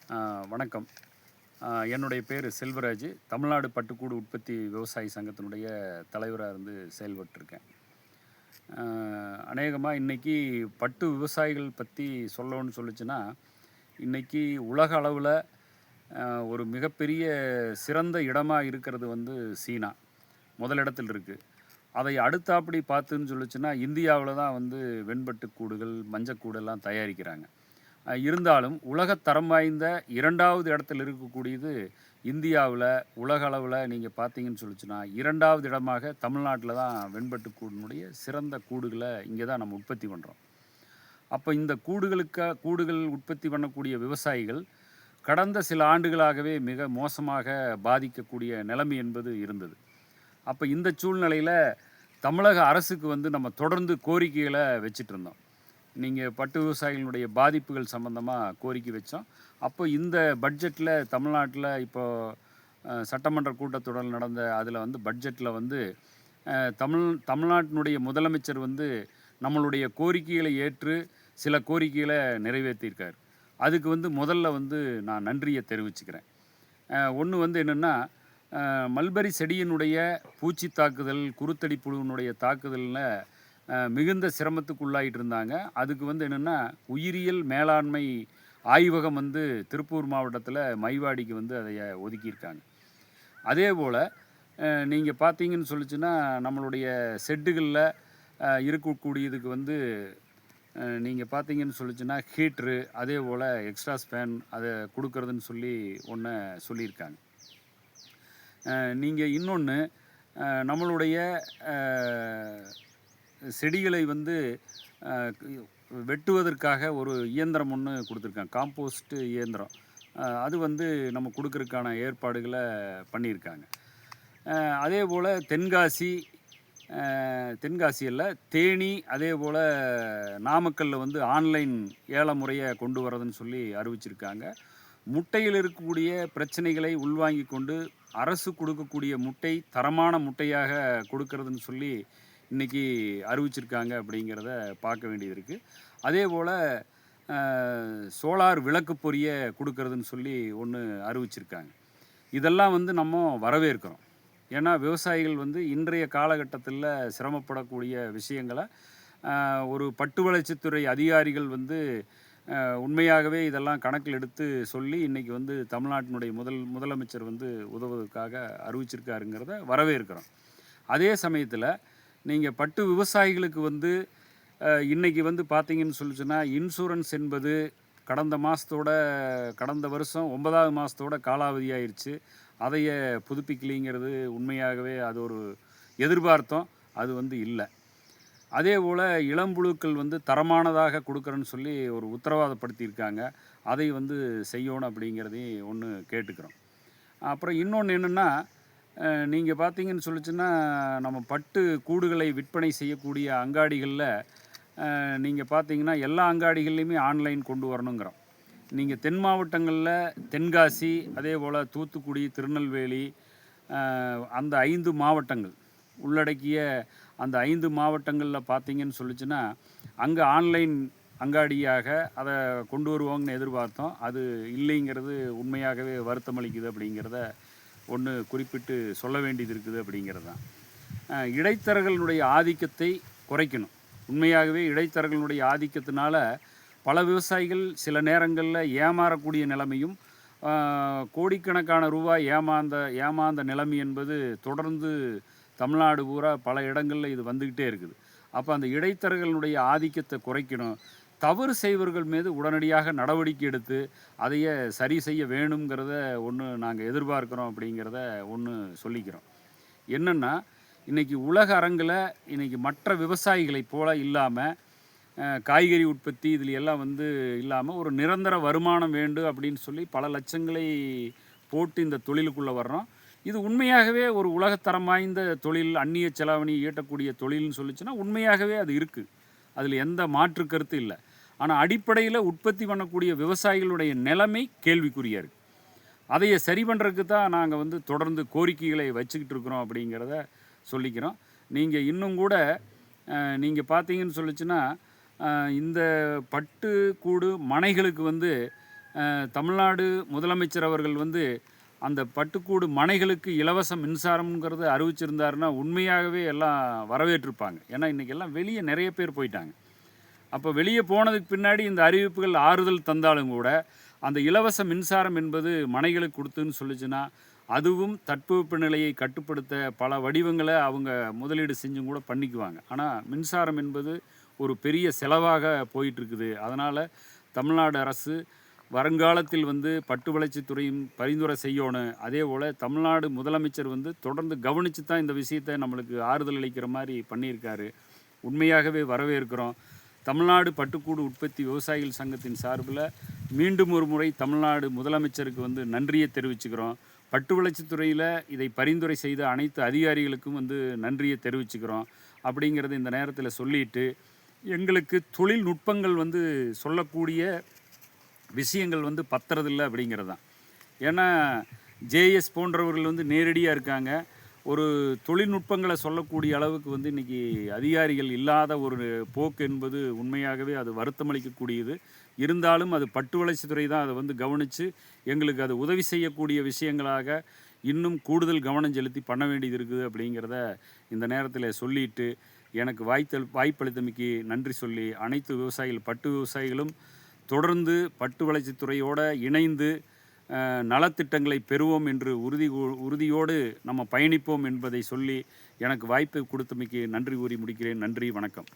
வணக்கம். என்னுடைய பேர் செல்வராஜ். தமிழ்நாடு பட்டுக்கூடு உற்பத்தி விவசாயி சங்கத்தினுடைய தலைவராக இருந்து செயல்பட்டுருக்கேன். அநேகமாக இன்றைக்கி பட்டு விவசாயிகள் பற்றி சொல்லணும்னு சொல்லிச்சுன்னா, இன்றைக்கி உலக அளவில் ஒரு மிகப்பெரிய சிறந்த இடமாக இருக்கிறது வந்து சீனா முதலிடத்தில் இருக்குது. அதை அடுத்தாப்படி பார்த்துன்னு சொல்லிச்சுன்னா, இந்தியாவில் தான் வந்து வெண்பட்டு கூடுகள், மஞ்சக்கூடெல்லாம் தயாரிக்கிறாங்க. இருந்தாலும் உலகத்தரம் வாய்ந்த 2வது இடத்துல இருக்கக்கூடியது இந்தியாவில். உலக அளவில் நீங்கள் பார்த்தீங்கன்னு சொல்லிச்சுன்னா 2வது இடமாக தமிழ்நாட்டில் தான் வெண்பட்டு கூடினுடைய சிறந்த கூடுகளை இங்கே தான் நம்ம உற்பத்தி பண்ணுறோம். அப்போ இந்த கூடுகள் உற்பத்தி பண்ணக்கூடிய விவசாயிகள் கடந்த சில ஆண்டுகளாகவே மிக மோசமாக பாதிக்கக்கூடிய நிலைமை என்பது இருந்தது. அப்போ இந்த சூழ்நிலையில் தமிழக அரசுக்கு வந்து நம்ம தொடர்ந்து கோரிக்கைகளை வச்சிட்டு இருந்தோம். நீங்கள் பட்டு விவசாயிகளுடைய பாதிப்புகள் சம்மந்தமாக கோரிக்கை வச்சோம். அப்போ இந்த பட்ஜெட்டில் தமிழ்நாட்டில் இப்போது சட்டமன்ற கூட்டத்தொடர் நடந்த அதில் வந்து பட்ஜெட்டில் வந்து தமிழ்நாட்டினுடைய முதலமைச்சர் வந்து நம்மளுடைய கோரிக்கைகளை ஏற்று சில கோரிக்கைகளை நிறைவேற்றியிருக்கார். அதுக்கு வந்து முதல்ல வந்து நான் நன்றியை தெரிவிச்சுக்கிறேன். ஒன்று வந்து என்னென்னா, மல்பரி செடியினுடைய பூச்சி தாக்குதல், குருத்தடி புழுவினுடைய தாக்குதலில் மிகுந்த சிரமத்துக்குள்ளாகிட்டு இருந்தாங்க. அதுக்கு வந்து என்னென்னா, உயிரியல் மேலாண்மை ஆய்வகம் வந்து திருப்பூர் மாவட்டத்தில் மைவாடிக்கு வந்து அதை ஒதுக்கியிருக்காங்க. அதே போல் நீங்கள் பார்த்தீங்கன்னு சொல்லிச்சுன்னா, நம்மளுடைய ஷெட்டுகளில் இருக்கக்கூடியதுக்கு வந்து நீங்கள் பார்த்தீங்கன்னு சொல்லிச்சுன்னா ஹீட்ரு, அதே போல் எக்ஸ்ட்ரா ஸ்பேன் அதை கொடுக்கறதுன்னு சொல்லி ஒன்று சொல்லியிருக்காங்க. நீங்கள் இன்னொன்று, நம்மளுடைய செடிகளை வந்து வெட்டுவதற்காக ஒரு இயந்திரம் ஒன்று கொடுத்துருக்காங்க, காம்போஸ்ட்டு இயந்திரம். அது வந்து நம்ம கொடுக்கறதுக்கான ஏற்பாடுகளை பண்ணியிருக்காங்க. அதே போல் தென்காசி அல்ல, தேனி, அதே போல் நாமக்கல்லில் வந்து ஆன்லைன் ஏல முறையை கொண்டு வரதுன்னு சொல்லி அறிவிச்சிருக்காங்க. முட்டையில் இருக்கக்கூடிய பிரச்சனைகளை உள்வாங்கி கொண்டு அரசு கொடுக்கக்கூடிய முட்டை தரமான முட்டையாக கொடுக்கறதுன்னு சொல்லி இன்றைக்கி அறிவிச்சிருக்காங்க. அப்படிங்கிறத பார்க்க வேண்டியது இருக்குது. அதே போல் சோலார் விளக்கு பொறியை கொடுக்கறதுன்னு சொல்லி ஒன்று அறிவிச்சிருக்காங்க. இதெல்லாம் வந்து நம்ம வரவேற்கிறோம். ஏன்னா விவசாயிகள் வந்து இன்றைய காலகட்டத்தில் சிரமப்படக்கூடிய விஷயங்களை ஒரு பட்டு வளர்ச்சித்துறை அதிகாரிகள் வந்து உண்மையாகவே இதெல்லாம் கணக்கில் எடுத்து சொல்லி இன்றைக்கி வந்து தமிழ்நாட்டினுடைய முதலமைச்சர் வந்து உதவுவதற்காக அறிவிச்சிருக்காருங்கிறத வரவேற்கிறோம். அதே சமயத்தில் நீங்கள் பட்டு விவசாயிகளுக்கு வந்து இன்றைக்கி வந்து பார்த்தீங்கன்னு சொல்லிச்சுன்னா, இன்சூரன்ஸ் என்பது கடந்த வருஷம் 9வது மாதத்தோட காலாவதி ஆயிடுச்சு. அதைய புதுப்பிக்கலிங்கிறது உண்மையாகவே அது ஒரு எதிர்பார்த்தோம். அது வந்து இல்லை. அதே போல் இளம்புழுக்கள் வந்து தரமானதாக கொடுக்குறேன்னு சொல்லி ஒரு உத்தரவாதப்படுத்தியிருக்காங்க. அதை வந்து செய்யணும் அப்படிங்கிறதையும் ஒன்று கேட்டுக்கிறோம். அப்புறம் இன்னொன்று என்னென்னா, நீங்கள் பார்த்தீங்கன்னு சொல்லிச்சுன்னா, நம்ம பட்டு கூடுகளை விற்பனை செய்யக்கூடிய அங்காடிகளில் நீங்கள் பார்த்தீங்கன்னா எல்லா அங்காடிகள்லையுமே ஆன்லைன் கொண்டு வரணுங்கிறோம். நீங்கள் தென் மாவட்டங்களில் தென்காசி, அதே போல் தூத்துக்குடி, திருநெல்வேலி, அந்த 5 மாவட்டங்கள் உள்ளடக்கிய அந்த 5 மாவட்டங்களில் பார்த்தீங்கன்னு சொல்லிச்சுன்னா, அங்கே ஆன்லைன் அங்காடியாக அதை கொண்டு வருவாங்கன்னு எதிர்பார்த்தோம். அது இல்லைங்கிறது உண்மையாகவே வருத்தமளிக்குது. அப்படிங்கிறத ஒன்று குறிப்பிட்டு சொல்ல வேண்டியது இருக்குது. அப்படிங்கிறது தான். இடைத்தரகர்களுடைய ஆதிக்கத்தை குறைக்கணும். உண்மையாகவே இடைத்தரகர்களுடைய ஆதிக்கத்தினால பல விவசாயிகள் சில நேரங்களில் ஏமாறக்கூடிய நிலைமையும், கோடிக்கணக்கான ரூபாய் ஏமாந்த நிலைமை என்பது தொடர்ந்து தமிழ்நாடு பூரா பல இடங்களில் இது வந்துக்கிட்டே இருக்குது. அப்போ அந்த இடைத்தரகர்களுடைய ஆதிக்கத்தை குறைக்கணும். தவறு செய்வர்கள் மீது உடனடியாக நடவடிக்கை எடுத்து அதையே சரி செய்ய வேணுங்கிறத ஒன்று நாங்கள் எதிர்பார்க்குறோம். அப்படிங்கிறத ஒன்று சொல்லிக்கிறோம். என்னென்னா, இன்றைக்கி உலக அரங்கில் இன்றைக்கி மற்ற விவசாயிகளைப் போல இல்லாமல், காய்கறி உற்பத்தி இதில் எல்லாம் வந்து இல்லாமல் ஒரு நிரந்தர வருமானம் வேண்டும் அப்படின்னு சொல்லி பல லட்சங்களை போட்டு இந்த தொழிலுக்குள்ளே வர்றோம். இது உண்மையாகவே ஒரு உலகத்தரம் வாய்ந்த தொழில், அந்நிய செலாவணி ஈட்டக்கூடிய தொழில்னு சொல்லிச்சுன்னா உண்மையாகவே அது இருக்குது. அதில் எந்த மாற்று கருத்து இல்லை. ஆனால் அடிப்படையில் உற்பத்தி பண்ணக்கூடிய விவசாயிகளுடைய நிலைமை கேள்விக்குறியாக இருக்குது. அதையை சரி பண்ணுறதுக்கு தான் நாங்கள் வந்து தொடர்ந்து கோரிக்கைகளை வச்சுக்கிட்டு இருக்கிறோம். அப்படிங்கிறத சொல்லிக்கிறோம். நீங்கள் இன்னும் கூட நீங்கள் பார்த்தீங்கன்னு சொல்லிச்சுன்னா, இந்த பட்டு கூடு மனைகளுக்கு வந்து தமிழ்நாடு முதலமைச்சர் அவர்கள் வந்து அந்த பட்டுக்கூடு மனைகளுக்கு இலவச மின்சாரம்ங்கிறது அறிவிச்சிருந்தாருன்னா உண்மையாகவே எல்லாம் வரவேற்றிருப்பாங்க. ஏன்னா இன்றைக்கி எல்லாம் வெளியே நிறைய பேர் போயிட்டாங்க. அப்போ வெளியே போனதுக்கு பின்னாடி இந்த அறிவிப்புகள் ஆறுதல் தந்தாலும் கூட அந்த இலவச மின்சாரம் என்பது மனைகளுக்கு கொடுத்துன்னு சொல்லிச்சுன்னா அதுவும் தட்பவெப்ப நிலையை கட்டுப்படுத்த பல வடிவங்களை அவங்க முதலீடு செஞ்சும் கூட பண்ணிக்குவாங்க. ஆனால் மின்சாரம் என்பது ஒரு பெரிய செலவாக போயிட்டுருக்குது. அதனால் தமிழ்நாடு அரசு வருங்காலத்தில் வந்து பட்டு வளர்ச்சித்துறையும் பரிந்துரை செய்யணும். அதே போல் தமிழ்நாடு முதலமைச்சர் வந்து தொடர்ந்து கவனித்து தான் இந்த விஷயத்தை நம்மளுக்கு ஆறுதல் அளிக்கிற மாதிரி பண்ணியிருக்காரு. உண்மையாகவே வரவேற்கிறோம். தமிழ்நாடு பட்டுக்கூடு உற்பத்தி விவசாயிகள் சங்கத்தின் சார்பில் மீண்டும் ஒரு முறை தமிழ்நாடு முதலமைச்சருக்கு வந்து நன்றியை தெரிவிச்சுக்கிறோம். பட்டு வளர்ச்சித்துறையில் இதை பரிந்துரை செய்த அனைத்து அதிகாரிகளுக்கும் வந்து நன்றியை தெரிவிச்சுக்கிறோம் அப்படிங்கிறத இந்த நேரத்தில் சொல்லிட்டு, எங்களுக்கு தொழில்நுட்பங்கள் வந்து சொல்லக்கூடிய விஷயங்கள் வந்து பத்துறதில்லை அப்படிங்கிறது தான். ஏன்னா ஜேஎஸ் போன்றவர்கள் வந்து நேரடியாக இருக்காங்க. ஒரு தொழில்நுட்பங்களை சொல்லக்கூடிய அளவுக்கு வந்து இன்றைக்கி அதிகாரிகள் இல்லாத ஒரு போக்கு என்பது உண்மையாகவே அது வருத்தமளிக்கக்கூடியது. இருந்தாலும் அது பட்டு வளர்ச்சித்துறை தான் அதை வந்து கவனித்து எங்களுக்கு அது உதவி செய்யக்கூடிய விஷயங்களாக இன்னும் கூடுதல் கவனம் செலுத்தி பண்ண வேண்டியது இருக்குது அப்படிங்கிறத இந்த நேரத்தில் சொல்லிட்டு, எனக்கு வாய்ப்பளித்தமைக்கு நன்றி சொல்லி, அனைத்து விவசாயிகள் பட்டு விவசாயிகளும் தொடர்ந்து பட்டு வளர்ச்சித்துறையோடு இணைந்து நலத்திட்டங்களை பெறுவோம் என்று உறுதியோடு நம்ம பயணிப்போம் என்பதை சொல்லி எனக்கு வாய்ப்பு கொடுத்தமைக்கு நன்றி கூறி முடிக்கிறேன். நன்றி, வணக்கம்.